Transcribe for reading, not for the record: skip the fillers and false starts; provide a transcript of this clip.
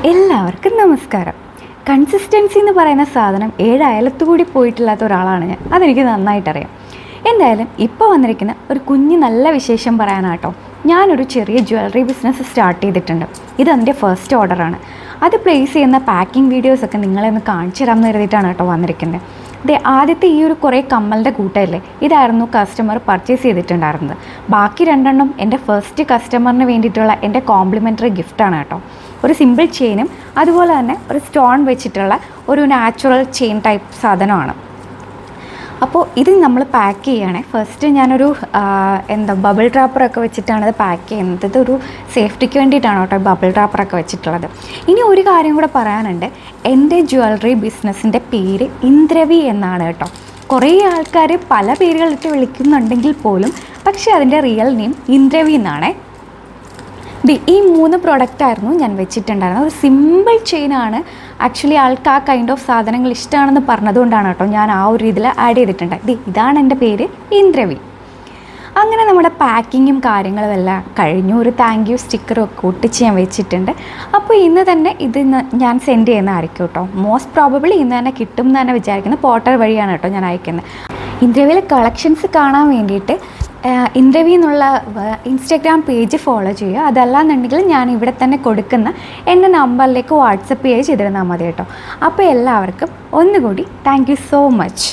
എല്ലാവർക്കും നമസ്കാരം. കൺസിസ്റ്റൻസി എന്ന് പറയുന്ന സാധനം 7 അയലത്തുകൂടി പോയിട്ടില്ലാത്ത ഒരാളാണ് ഞാൻ. അതെനിക്ക് നന്നായിട്ടറിയാം. എന്തായാലും ഇപ്പോൾ വന്നിരിക്കുന്ന ഒരു കുഞ്ഞ് നല്ല വിശേഷം പറയാനാട്ടോ. ഞാനൊരു ചെറിയ ജ്വല്ലറി ബിസിനസ് സ്റ്റാർട്ട് ചെയ്തിട്ടുണ്ട്. ഇതെൻ്റെ ഫസ്റ്റ് ഓർഡറാണ്. അത് പ്ലേസ് ചെയ്യുന്ന പാക്കിംഗ് വീഡിയോസൊക്കെ നിങ്ങളെ ഒന്ന് കാണിച്ചു തരാമെന്ന് കരുതിയിട്ടാണ് കേട്ടോ വന്നിരിക്കുന്നത്. ആദ്യത്തെ ഈ ഒരു കുറേ കമ്മലിൻ്റെ കൂട്ടമല്ലേ, ഇതായിരുന്നു കസ്റ്റമർ പർച്ചേസ് ചെയ്തിട്ടുണ്ടായിരുന്നത്. ബാക്കി 2 എണ്ണം എൻ്റെ ഫസ്റ്റ് കസ്റ്റമറിന് വേണ്ടിയിട്ടുള്ള എൻ്റെ കോംപ്ലിമെൻ്ററി ഗിഫ്റ്റാണ് കേട്ടോ. ഒരു സിമ്പിൾ ചെയിനും അതുപോലെ തന്നെ ഒരു സ്റ്റോൺ വെച്ചിട്ടുള്ള ഒരു നാച്ചുറൽ ചെയിൻ ടൈപ്പ് സാധനമാണ്. അപ്പോൾ ഇത് നമ്മൾ പാക്ക് ചെയ്യുകയാണെ ഫസ്റ്റ് ഞാനൊരു ബബിൾ ട്രാപ്പറൊക്കെ വെച്ചിട്ടാണ് ഇത് പാക്ക് ചെയ്യുന്നത്. ഇതൊരു സേഫ്റ്റിക്ക് വേണ്ടിയിട്ടാണ് കേട്ടോ ബബിൾ ട്രാപ്പറൊക്കെ വെച്ചിട്ടുള്ളത്. ഇനി ഒരു കാര്യം കൂടെ പറയാനുണ്ട്. എൻ്റെ ജ്വല്ലറി ബിസിനസ്സിൻ്റെ പേര് ഇന്ദ്രവി എന്നാണ് കേട്ടോ. കുറേ ആൾക്കാർ പല പേരുകളിട്ട് വിളിക്കുന്നുണ്ടെങ്കിൽ പോലും പക്ഷേ അതിൻ്റെ റിയൽ നെയിം ഇന്ദ്രവി എന്നാണേ. ഈ 3 പ്രൊഡക്റ്റായിരുന്നു ഞാൻ വെച്ചിട്ടുണ്ടായിരുന്നത്. ഒരു സിമ്പിൾ ചെയിനാണ്. ആക്ച്വലി ആൾക്ക് ആ കൈൻഡ് ഓഫ് സാധനങ്ങൾ ഇഷ്ടമാണെന്ന് പറഞ്ഞതുകൊണ്ടാണ് കേട്ടോ ഞാൻ ആ ഒരു ഇതിൽ ആഡ് ചെയ്തിട്ടുണ്ട്. ഇതാണ് എൻ്റെ പേര് ഇന്ദ്രവി. അങ്ങനെ നമ്മുടെ പാക്കിങ്ങും കാര്യങ്ങളും എല്ലാം കഴിഞ്ഞു. ഒരു താങ്ക് യു സ്റ്റിക്കറും ഒക്കെ ഒട്ടിച്ച് ഞാൻ വെച്ചിട്ടുണ്ട്. അപ്പോൾ ഇന്ന് തന്നെ ഇത് ഞാൻ സെൻഡ് ചെയ്യുന്നതായിരിക്കും കേട്ടോ. മോസ്റ്റ് പ്രോബബിളി ഇന്ന് തന്നെ കിട്ടും എന്ന് തന്നെ വിചാരിക്കുന്നത്. പോർട്ടൽ വഴിയാണ് കേട്ടോ ഞാൻ അയക്കുന്നത്. ഇന്ദ്രവിയിലെ കളക്ഷൻസ് കാണാൻ വേണ്ടിയിട്ട് ഇന്ദ്രവി എന്നുള്ള ഇൻസ്റ്റാഗ്രാം പേജ് ഫോളോ ചെയ്യുക. അതല്ലാന്നുണ്ടെങ്കിൽ ഞാൻ ഇവിടെ തന്നെ കൊടുക്കുന്ന എൻ്റെ നമ്പറിലേക്ക് വാട്സപ്പ് ചെയ്തിരുന്നാൽ മതി കേട്ടോ. അപ്പോൾ എല്ലാവർക്കും ഒന്നുകൂടി താങ്ക് യു സോ മച്ച്.